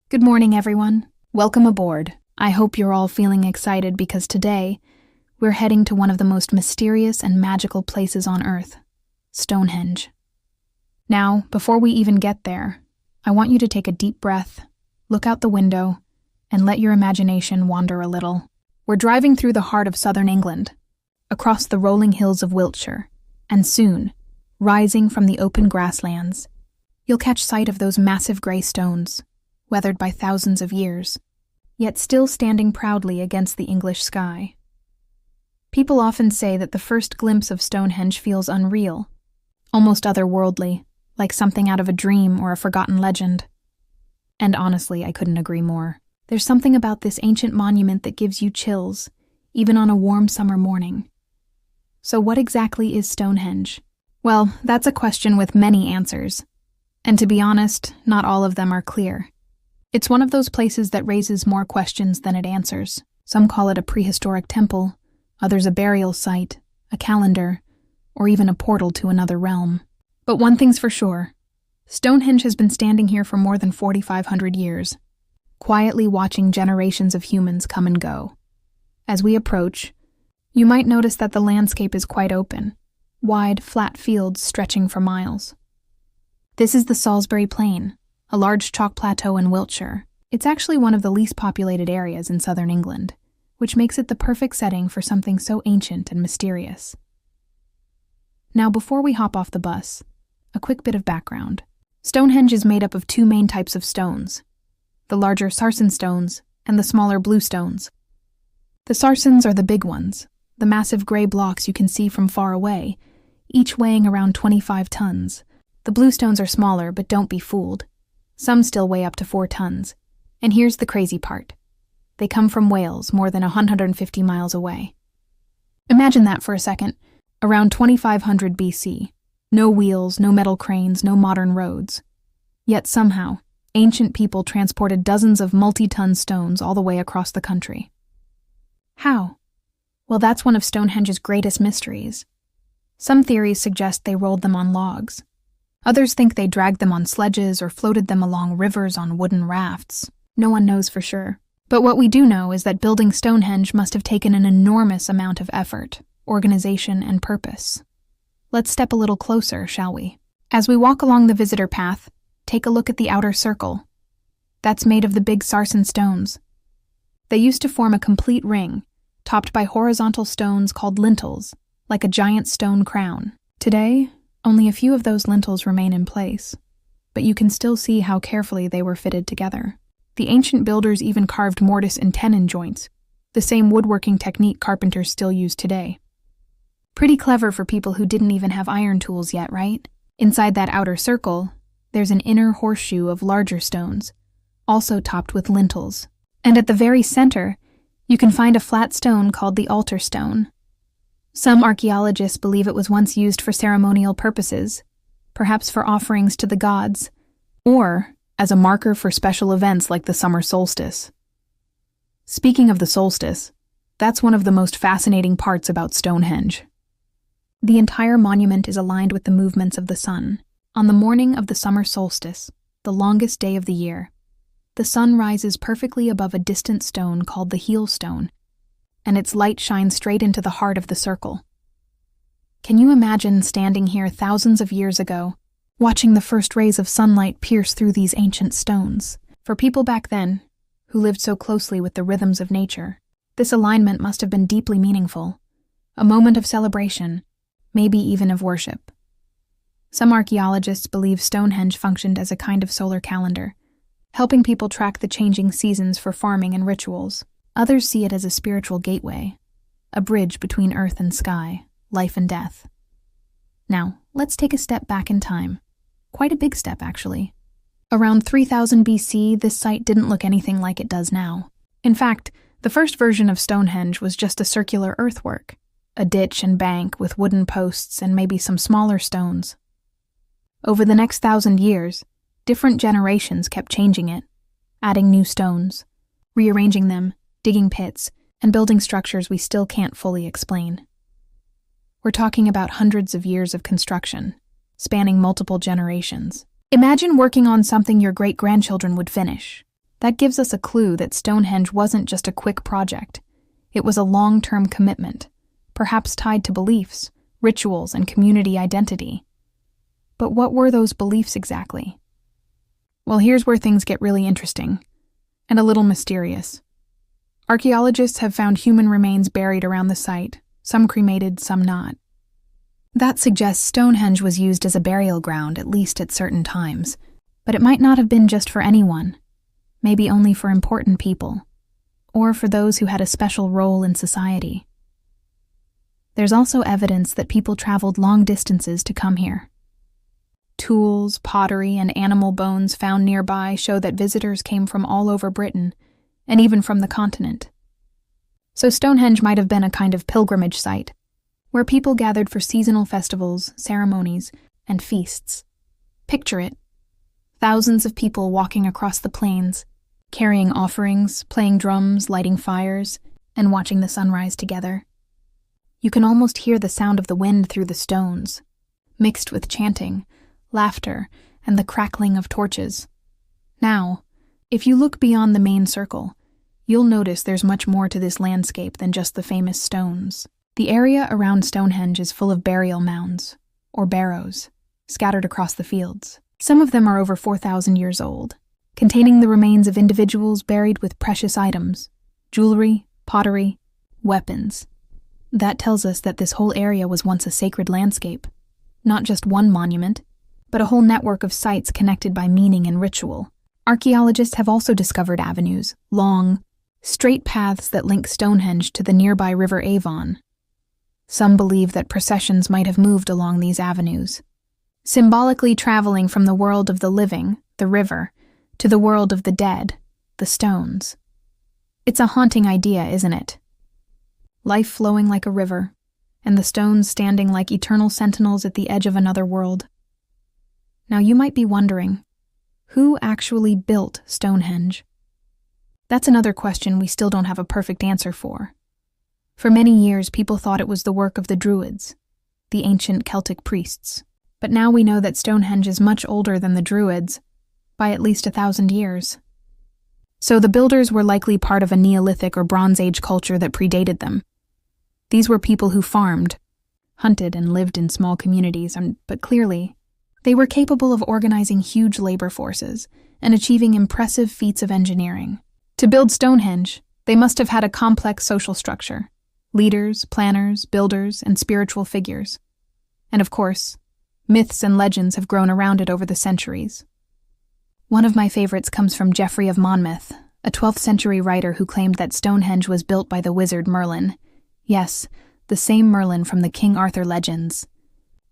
Good morning, everyone. Welcome aboard. I hope you're all feeling excited because today, we're heading to one of the most mysterious and magical places on Earth, Stonehenge. Now, before we even get there, I want you to take a deep breath, look out the window, and let your imagination wander a little. We're driving through the heart of southern England, across the rolling hills of Wiltshire, and soon, rising from the open grasslands, you'll catch sight of those massive grey stones, weathered by thousands of years, yet still standing proudly against the English sky. People often say that the first glimpse of Stonehenge feels unreal, almost otherworldly, like something out of a dream or a forgotten legend. And honestly, I couldn't agree more. There's something about this ancient monument that gives you chills, even on a warm summer morning. So what exactly is Stonehenge? Well, that's a question with many answers. And to be honest, not all of them are clear. It's one of those places that raises more questions than it answers. Some call it a prehistoric temple, others a burial site, a calendar, or even a portal to another realm. But one thing's for sure, Stonehenge has been standing here for more than 4,500 years, quietly watching generations of humans come and go. As we approach, you might notice that the landscape is quite open, wide, flat fields stretching for miles. This is the Salisbury Plain, a large chalk plateau in Wiltshire. It's actually one of the least populated areas in southern England, which makes it the perfect setting for something so ancient and mysterious. Now, before we hop off the bus, a quick bit of background. Stonehenge is made up of two main types of stones, the larger sarsen stones and the smaller blue stones. The sarsens are the big ones, the massive gray blocks you can see from far away, each weighing around 25 tons. The blue stones are smaller, but don't be fooled. Some still weigh up to 4 tons. And here's the crazy part. They come from Wales, more than 150 miles away. Imagine that for a second. Around 2500 BC. No wheels, no metal cranes, no modern roads. Yet somehow, ancient people transported dozens of multi-ton stones all the way across the country. How? Well, that's one of Stonehenge's greatest mysteries. Some theories suggest they rolled them on logs. Others think they dragged them on sledges or floated them along rivers on wooden rafts. No one knows for sure. But what we do know is that building Stonehenge must have taken an enormous amount of effort, organization, and purpose. Let's step a little closer, shall we? As we walk along the visitor path, take a look at the outer circle. That's made of the big sarsen stones. They used to form a complete ring, topped by horizontal stones called lintels, like a giant stone crown. Today, only a few of those lintels remain in place, but you can still see how carefully they were fitted together. The ancient builders even carved mortise and tenon joints, the same woodworking technique carpenters still use today. Pretty clever for people who didn't even have iron tools yet, right? Inside that outer circle, there's an inner horseshoe of larger stones, also topped with lintels. And at the very center, you can find a flat stone called the altar stone. Some archaeologists believe it was once used for ceremonial purposes, perhaps for offerings to the gods, or as a marker for special events like the summer solstice. Speaking of the solstice, that's one of the most fascinating parts about Stonehenge. The entire monument is aligned with the movements of the sun. On the morning of the summer solstice, the longest day of the year, the sun rises perfectly above a distant stone called the heel stone, and its light shines straight into the heart of the circle. Can you imagine standing here thousands of years ago, watching the first rays of sunlight pierce through these ancient stones? For people back then, who lived so closely with the rhythms of nature, this alignment must have been deeply meaningful, a moment of celebration, maybe even of worship. Some archaeologists believe Stonehenge functioned as a kind of solar calendar, helping people track the changing seasons for farming and rituals. Others see it as a spiritual gateway, a bridge between earth and sky, life and death. Now, let's take a step back in time. Quite a big step, actually. Around 3000 BC, this site didn't look anything like it does now. In fact, the first version of Stonehenge was just a circular earthwork, a ditch and bank with wooden posts and maybe some smaller stones. Over the next 1,000 years, different generations kept changing it, adding new stones, rearranging them, digging pits, and building structures we still can't fully explain. We're talking about hundreds of years of construction, spanning multiple generations. Imagine working on something your great-grandchildren would finish, That gives us a clue that Stonehenge wasn't just a quick project. It was a long-term commitment, perhaps tied to beliefs, rituals, and community identity. But what were those beliefs exactly? Well, here's where things get really interesting, and a little mysterious. Archaeologists have found human remains buried around the site, some cremated, some not. That suggests Stonehenge was used as a burial ground, at least at certain times. But it might not have been just for anyone, maybe only for important people, or for those who had a special role in society. There's also evidence that people traveled long distances to come here. Tools, pottery, and animal bones found nearby show that visitors came from all over Britain, and even from the continent. So Stonehenge might have been a kind of pilgrimage site, where people gathered for seasonal festivals, ceremonies, and feasts. Picture it. Thousands of people walking across the plains, carrying offerings, playing drums, lighting fires, and watching the sunrise together. You can almost hear the sound of the wind through the stones, mixed with chanting, laughter, and the crackling of torches. Now, if you look beyond the main circle, you'll notice there's much more to this landscape than just the famous stones. The area around Stonehenge is full of burial mounds, or barrows, scattered across the fields. Some of them are over 4,000 years old, containing the remains of individuals buried with precious items, jewelry, pottery, weapons. That tells us that this whole area was once a sacred landscape, not just one monument, but a whole network of sites connected by meaning and ritual. Archaeologists have also discovered avenues, long, straight paths that link Stonehenge to the nearby river Avon. Some believe that processions might have moved along these avenues, symbolically traveling from the world of the living, the river, to the world of the dead, the stones. It's a haunting idea, isn't it? Life flowing like a river, and the stones standing like eternal sentinels at the edge of another world. Now you might be wondering, who actually built Stonehenge? That's another question we still don't have a perfect answer for. For many years, people thought it was the work of the Druids, the ancient Celtic priests. But now we know that Stonehenge is much older than the Druids, by at least 1,000 years. So the builders were likely part of a Neolithic or Bronze Age culture that predated them. These were people who farmed, hunted, and lived in small communities, but clearly, they were capable of organizing huge labor forces and achieving impressive feats of engineering. To build Stonehenge, they must have had a complex social structure: leaders, planners, builders, and spiritual figures. And of course, myths and legends have grown around it over the centuries. One of my favorites comes from Geoffrey of Monmouth, a 12th century writer who claimed that Stonehenge was built by the wizard Merlin. Yes, the same Merlin from the King Arthur legends.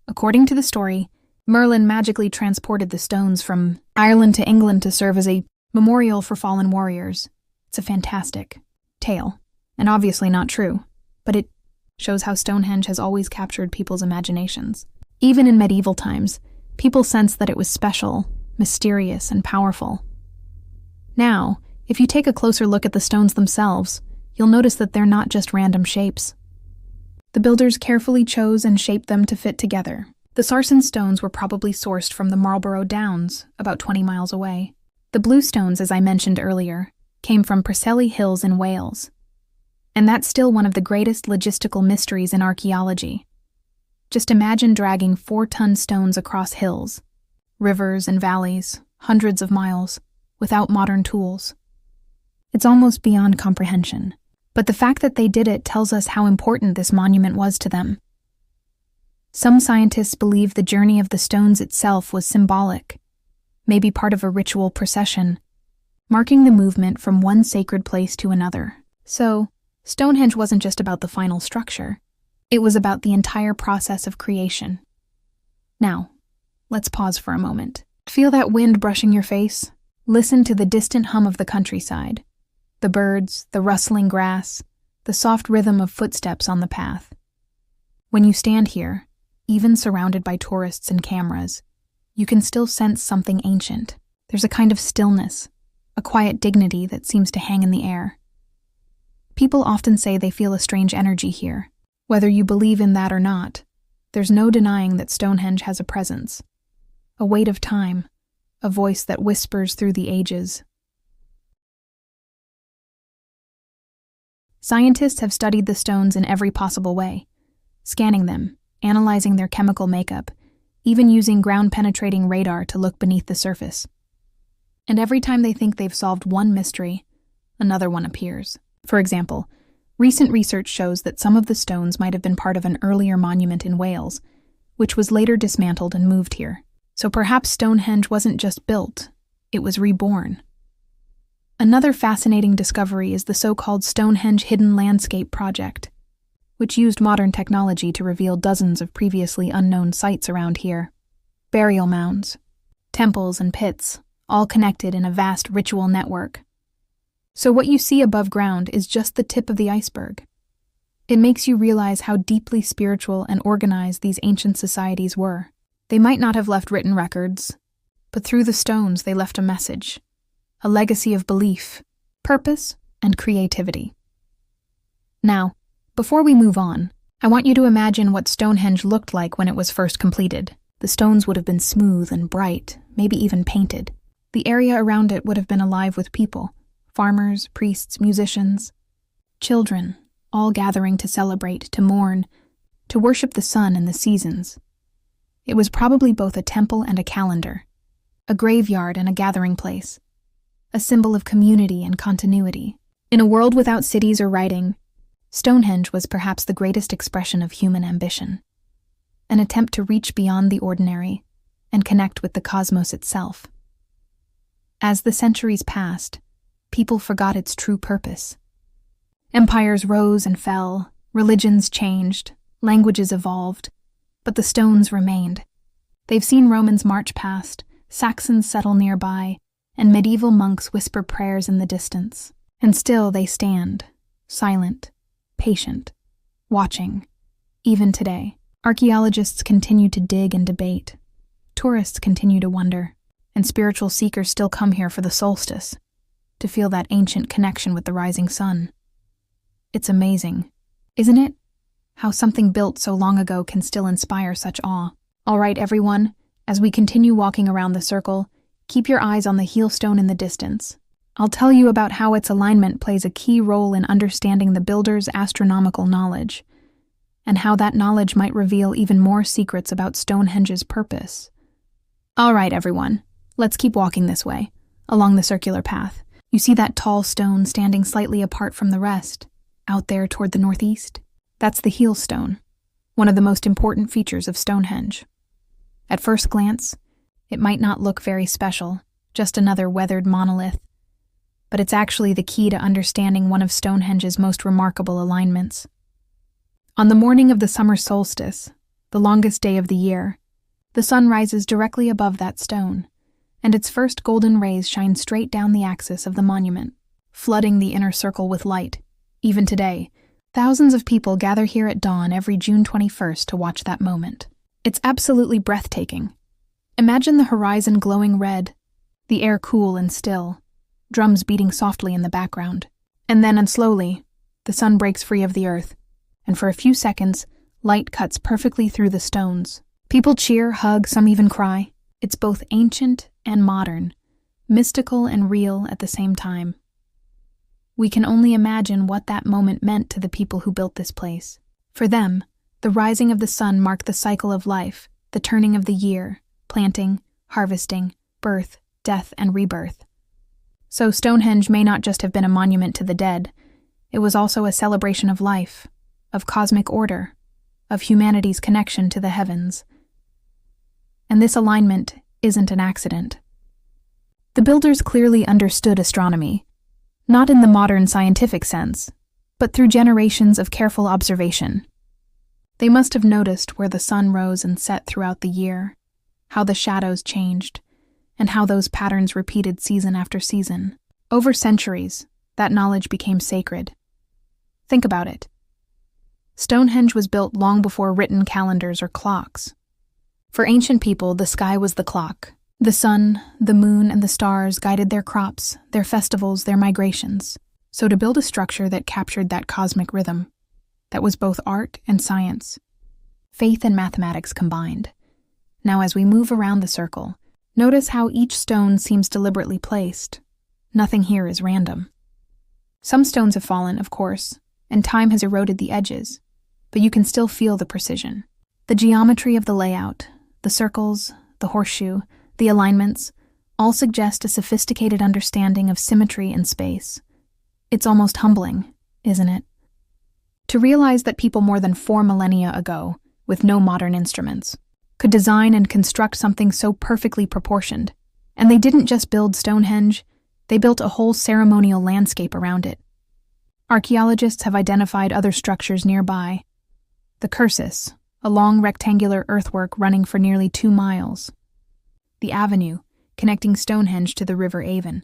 According to the story, Merlin magically transported the stones from Ireland to England to serve as a memorial for fallen warriors. It's a fantastic tale, and obviously not true, but it shows how Stonehenge has always captured people's imaginations. Even in medieval times, people sensed that it was special, mysterious, and powerful. Now, if you take a closer look at the stones themselves, you'll notice that they're not just random shapes. The builders carefully chose and shaped them to fit together. The sarsen stones were probably sourced from the Marlborough Downs, about 20 miles away. The blue stones, as I mentioned earlier, came from Preseli Hills in Wales. And that's still one of the greatest logistical mysteries in archaeology. Just imagine dragging 4-ton stones across hills, rivers and valleys, hundreds of miles, without modern tools. It's almost beyond comprehension. But the fact that they did it tells us how important this monument was to them. Some scientists believe the journey of the stones itself was symbolic, maybe part of a ritual procession, marking the movement from one sacred place to another. So, Stonehenge wasn't just about the final structure. It was about the entire process of creation. Now, let's pause for a moment. Feel that wind brushing your face? Listen to the distant hum of the countryside. The birds, the rustling grass, the soft rhythm of footsteps on the path. When you stand here, even surrounded by tourists and cameras, you can still sense something ancient. There's a kind of stillness, a quiet dignity that seems to hang in the air. People often say they feel a strange energy here. Whether you believe in that or not, there's no denying that Stonehenge has a presence, a weight of time, a voice that whispers through the ages. Scientists have studied the stones in every possible way, scanning them, analyzing their chemical makeup, even using ground-penetrating radar to look beneath the surface. And every time they think they've solved one mystery, another one appears. For example, recent research shows that some of the stones might have been part of an earlier monument in Wales, which was later dismantled and moved here. So perhaps Stonehenge wasn't just built, it was reborn. Another fascinating discovery is the so-called Stonehenge Hidden Landscape Project, which used modern technology to reveal dozens of previously unknown sites around here. Burial mounds, temples, and pits, all connected in a vast ritual network. So what you see above ground is just the tip of the iceberg. It makes you realize how deeply spiritual and organized these ancient societies were. They might not have left written records, but through the stones they left a message, a legacy of belief, purpose, and creativity. Now, before we move on, I want you to imagine what Stonehenge looked like when it was first completed. The stones would have been smooth and bright, maybe even painted. The area around it would have been alive with people, farmers, priests, musicians, children, all gathering to celebrate, to mourn, to worship the sun and the seasons. It was probably both a temple and a calendar, a graveyard and a gathering place, a symbol of community and continuity. In a world without cities or writing, Stonehenge was perhaps the greatest expression of human ambition, an attempt to reach beyond the ordinary and connect with the cosmos itself. As the centuries passed, people forgot its true purpose. Empires rose and fell, religions changed, languages evolved, but the stones remained. They've seen Romans march past, Saxons settle nearby, and medieval monks whisper prayers in the distance. And still they stand, silent, patient, watching. Even today, archaeologists continue to dig and debate. Tourists continue to wonder, and spiritual seekers still come here for the solstice, to feel that ancient connection with the rising sun. It's amazing, isn't it? How something built so long ago can still inspire such awe. All right, everyone, as we continue walking around the circle, keep your eyes on the heel stone in the distance. I'll tell you about how its alignment plays a key role in understanding the builder's astronomical knowledge, and how that knowledge might reveal even more secrets about Stonehenge's purpose. All right, everyone, let's keep walking this way, along the circular path. You see that tall stone standing slightly apart from the rest, out there toward the northeast? That's the heel stone, one of the most important features of Stonehenge. At first glance, it might not look very special, just another weathered monolith, but it's actually the key to understanding one of Stonehenge's most remarkable alignments. On the morning of the summer solstice, the longest day of the year, the sun rises directly above that stone, and its first golden rays shine straight down the axis of the monument, flooding the inner circle with light. Even today, thousands of people gather here at dawn every June 21st to watch that moment. It's absolutely breathtaking. Imagine the horizon glowing red, the air cool and still, drums beating softly in the background. And then, and slowly, the sun breaks free of the earth, and for a few seconds, light cuts perfectly through the stones. People cheer, hug, some even cry. It's both ancient and modern, mystical and real at the same time. We can only imagine what that moment meant to the people who built this place. For them, the rising of the sun marked the cycle of life, the turning of the year, planting, harvesting, birth, death, and rebirth. So Stonehenge may not just have been a monument to the dead, it was also a celebration of life, of cosmic order, of humanity's connection to the heavens. And this alignment isn't an accident. The builders clearly understood astronomy, not in the modern scientific sense, but through generations of careful observation. They must have noticed where the sun rose and set throughout the year, how the shadows changed, and how those patterns repeated season after season. Over centuries, that knowledge became sacred. Think about it. Stonehenge was built long before written calendars or clocks. For ancient people, the sky was the clock. The sun, the moon, and the stars guided their crops, their festivals, their migrations. So to build a structure that captured that cosmic rhythm, that was both art and science, faith and mathematics combined. Now as we move around the circle, notice how each stone seems deliberately placed. Nothing here is random. Some stones have fallen, of course, and time has eroded the edges, but you can still feel the precision. The geometry of the layout, the circles, the horseshoe, the alignments, all suggest a sophisticated understanding of symmetry in space. It's almost humbling, isn't it? To realize that people more than 4 millennia ago, with no modern instruments, could design and construct something so perfectly proportioned. And they didn't just build Stonehenge, they built a whole ceremonial landscape around it. Archaeologists have identified other structures nearby. The Cursus, a long rectangular earthwork running for nearly 2 miles. The Avenue, connecting Stonehenge to the River Avon.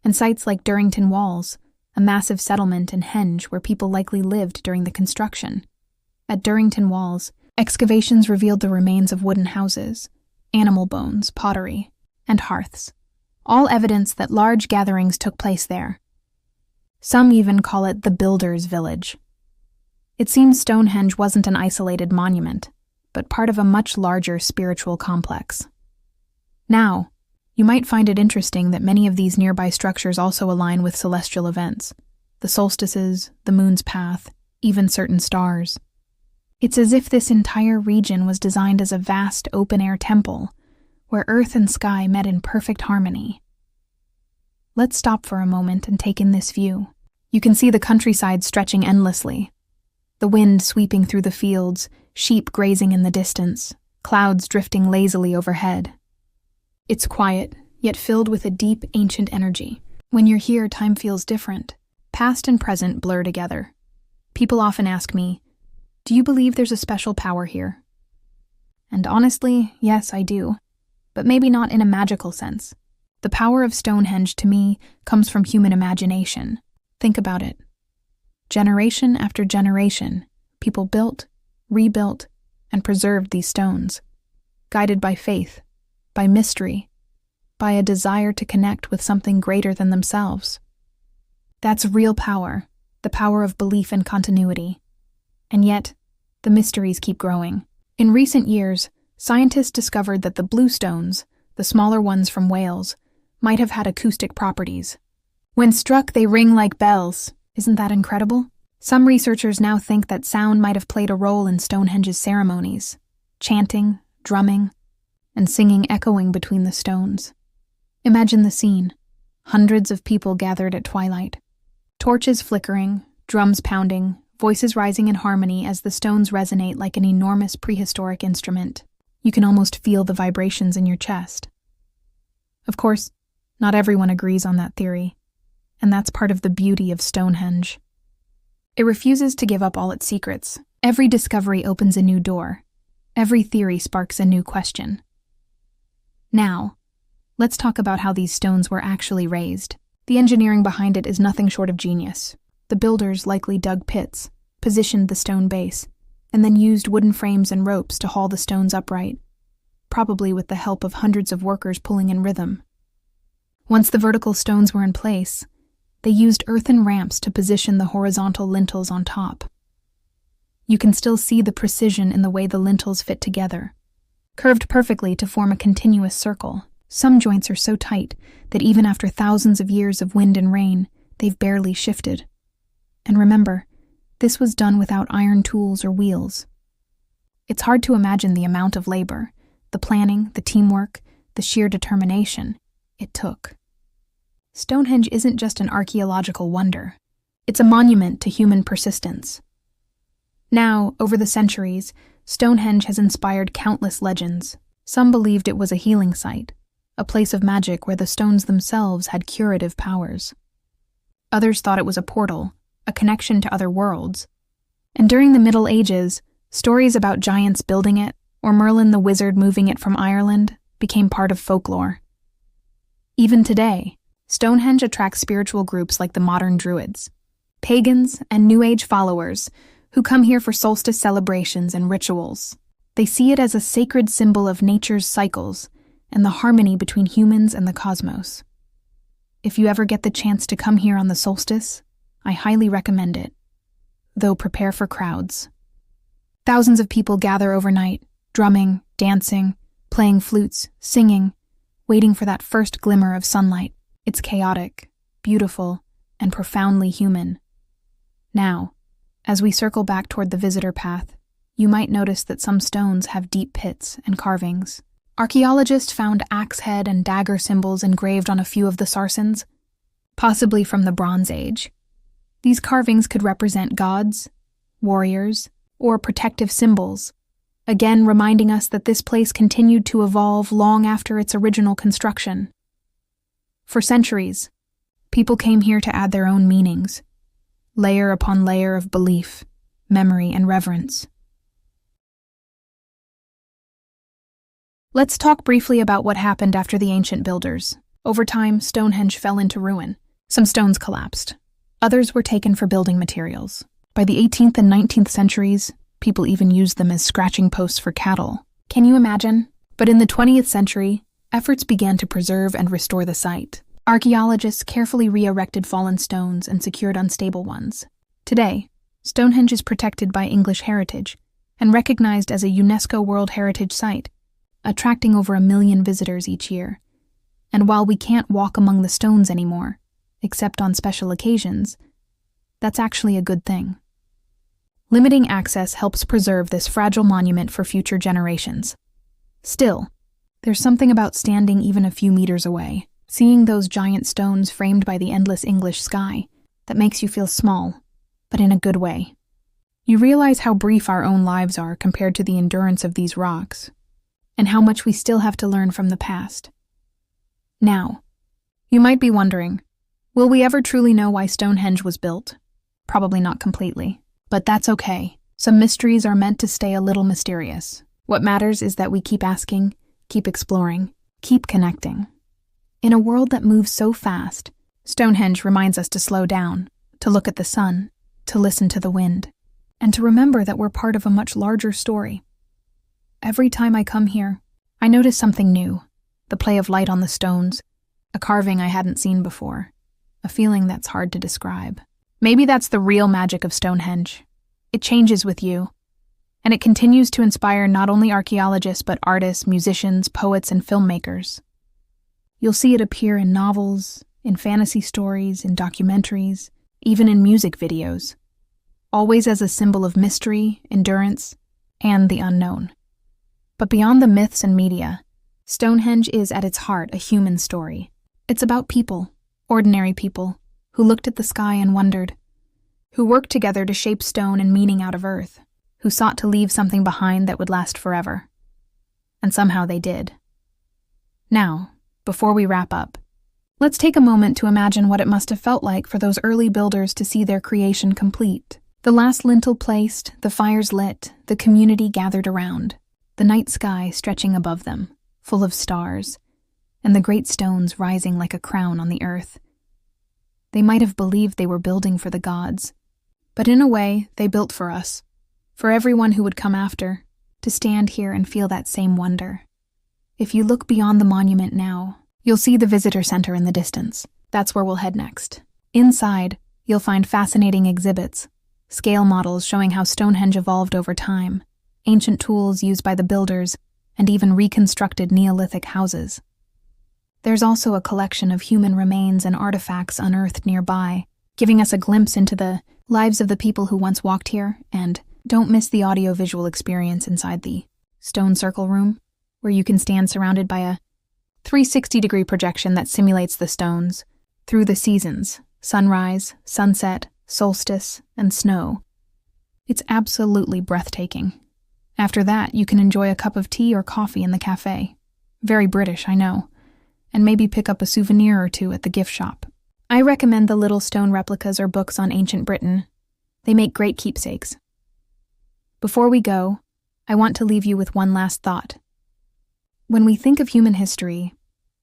And sites like Durrington Walls, a massive settlement in Henge where people likely lived during the construction. At Durrington Walls, excavations revealed the remains of wooden houses, animal bones, pottery, and hearths, all evidence that large gatherings took place there. Some even call it the Builders' Village. It seems Stonehenge wasn't an isolated monument, but part of a much larger spiritual complex. Now, you might find it interesting that many of these nearby structures also align with celestial events, the solstices, the moon's path, even certain stars. It's as if this entire region was designed as a vast open-air temple, where earth and sky met in perfect harmony. Let's stop for a moment and take in this view. You can see the countryside stretching endlessly. The wind sweeping through the fields, sheep grazing in the distance, clouds drifting lazily overhead. It's quiet, yet filled with a deep, ancient energy. When you're here, time feels different. Past and present blur together. People often ask me, "Do you believe there's a special power here?" And honestly, yes, I do. But maybe not in a magical sense. The power of Stonehenge, to me, comes from human imagination. Think about it. Generation after generation, people built, rebuilt, and preserved these stones, guided by faith, by mystery, by a desire to connect with something greater than themselves. That's real power, the power of belief and continuity. And yet, the mysteries keep growing. In recent years, scientists discovered that the blue stones, the smaller ones from Wales, might have had acoustic properties. When struck, they ring like bells. Isn't that incredible? Some researchers now think that sound might have played a role in Stonehenge's ceremonies, chanting, drumming, and singing echoing between the stones. Imagine the scene. Hundreds of people gathered at twilight. Torches flickering, drums pounding, voices rising in harmony as the stones resonate like an enormous prehistoric instrument. You can almost feel the vibrations in your chest. Of course, not everyone agrees on that theory, and that's part of the beauty of Stonehenge. It refuses to give up all its secrets. Every discovery opens a new door. Every theory sparks a new question. Now, let's talk about how these stones were actually raised. The engineering behind it is nothing short of genius. The builders likely dug pits, positioned the stone base, and then used wooden frames and ropes to haul the stones upright, probably with the help of hundreds of workers pulling in rhythm. Once the vertical stones were in place, they used earthen ramps to position the horizontal lintels on top. You can still see the precision in the way the lintels fit together, curved perfectly to form a continuous circle. Some joints are so tight that even after thousands of years of wind and rain, they've barely shifted. And remember, this was done without iron tools or wheels. It's hard to imagine the amount of labor, the planning, the teamwork, the sheer determination it took. Stonehenge isn't just an archaeological wonder. It's a monument to human persistence. Now, over the centuries, Stonehenge has inspired countless legends. Some believed it was a healing site, a place of magic where the stones themselves had curative powers. Others thought it was a portal, a connection to other worlds. And during the Middle Ages, stories about giants building it, or Merlin the wizard moving it from Ireland, became part of folklore. Even today, Stonehenge attracts spiritual groups like the modern Druids, pagans and New Age followers who come here for solstice celebrations and rituals. They see it as a sacred symbol of nature's cycles and the harmony between humans and the cosmos. If you ever get the chance to come here on the solstice, I highly recommend it, though prepare for crowds. Thousands of people gather overnight, drumming, dancing, playing flutes, singing, waiting for that first glimmer of sunlight. It's chaotic, beautiful, and profoundly human. Now, As we circle back toward the visitor path, you might notice that some stones have deep pits and carvings. Archaeologists found axe head and dagger symbols engraved on a few of the sarsens, possibly from the Bronze Age. These carvings could represent gods, warriors, or protective symbols, again reminding us that this place continued to evolve long after its original construction. For centuries, people came here to add their own meanings, layer upon layer of belief, memory, and reverence. Let's talk briefly about what happened after the ancient builders. Over time, Stonehenge fell into ruin. Some stones collapsed. Others were taken for building materials. By the 18th and 19th centuries, people even used them as scratching posts for cattle. Can you imagine? But in the 20th century, efforts began to preserve and restore the site. Archaeologists carefully re-erected fallen stones and secured unstable ones. Today, Stonehenge is protected by English heritage and recognized as a UNESCO World Heritage Site, attracting over 1 million visitors each year. And while we can't walk among the stones anymore, except on special occasions, that's actually a good thing. Limiting access helps preserve this fragile monument for future generations. Still, there's something about standing even a few meters away, seeing those giant stones framed by the endless English sky, that makes you feel small, but in a good way. You realize how brief our own lives are compared to the endurance of these rocks, and how much we still have to learn from the past. Now, you might be wondering, will we ever truly know why Stonehenge was built? Probably not completely, but that's okay. Some mysteries are meant to stay a little mysterious. What matters is that we keep asking, keep exploring, keep connecting. In a world that moves so fast, Stonehenge reminds us to slow down, to look at the sun, to listen to the wind, and to remember that we're part of a much larger story. Every time I come here, I notice something new, the play of light on the stones, a carving I hadn't seen before, a feeling that's hard to describe. Maybe that's the real magic of Stonehenge. It changes with you, and it continues to inspire not only archaeologists but artists, musicians, poets, and filmmakers. You'll see it appear in novels, in fantasy stories, in documentaries, even in music videos, always as a symbol of mystery, endurance, and the unknown. But beyond the myths and media, Stonehenge is at its heart a human story. It's about people, ordinary people, who looked at the sky and wondered, who worked together to shape stone and meaning out of earth, who sought to leave something behind that would last forever. And somehow they did. Now, before we wrap up, let's take a moment to imagine what it must have felt like for those early builders to see their creation complete. The last lintel placed, the fires lit, the community gathered around, the night sky stretching above them, full of stars, and the great stones rising like a crown on the earth. They might have believed they were building for the gods, but in a way, they built for us, for everyone who would come after, to stand here and feel that same wonder. If you look beyond the monument now, you'll see the visitor center in the distance. That's where we'll head next. Inside, you'll find fascinating exhibits, scale models showing how Stonehenge evolved over time, ancient tools used by the builders, and even reconstructed Neolithic houses. There's also a collection of human remains and artifacts unearthed nearby, giving us a glimpse into the lives of the people who once walked here, and don't miss the audio-visual experience inside the stone circle room, where you can stand surrounded by a 360-degree projection that simulates the stones through the seasons, sunrise, sunset, solstice, and snow. It's absolutely breathtaking. After that, you can enjoy a cup of tea or coffee in the cafe. Very British, I know. And maybe pick up a souvenir or two at the gift shop. I recommend the little stone replicas or books on ancient Britain. They make great keepsakes. Before we go, I want to leave you with one last thought. When we think of human history,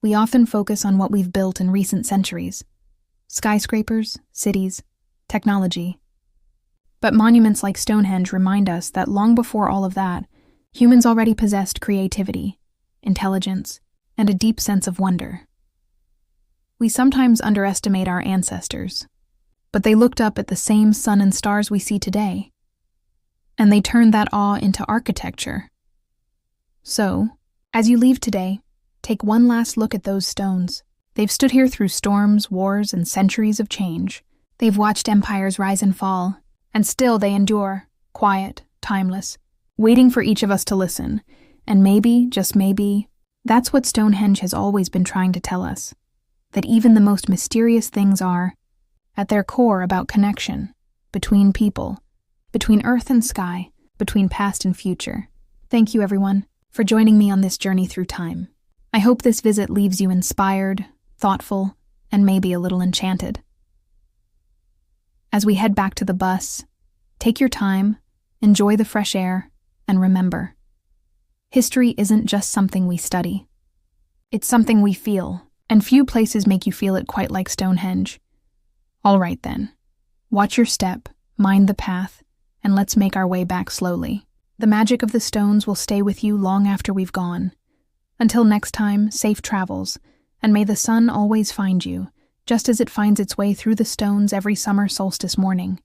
we often focus on what we've built in recent centuries. Skyscrapers, cities, technology. But monuments like Stonehenge remind us that long before all of that, humans already possessed creativity, intelligence, and a deep sense of wonder. We sometimes underestimate our ancestors, but they looked up at the same sun and stars we see today, and they turned that awe into architecture. So, as you leave today, take one last look at those stones. They've stood here through storms, wars, and centuries of change. They've watched empires rise and fall, And still they endure, quiet, timeless, waiting for each of us to listen. And maybe, just maybe, that's what Stonehenge has always been trying to tell us. That even the most mysterious things are, at their core, about connection, between people, between earth and sky, between past and future. Thank you, everyone, for joining me on this journey through time. I hope this visit leaves you inspired, thoughtful, and maybe a little enchanted. As we head back to the bus, take your time, enjoy the fresh air, and remember, history isn't just something we study. It's something we feel, and few places make you feel it quite like Stonehenge. All right then, watch your step, mind the path, and let's make our way back slowly. The magic of the stones will stay with you long after we've gone. Until next time, safe travels, and may the sun always find you, just as it finds its way through the stones every summer solstice morning.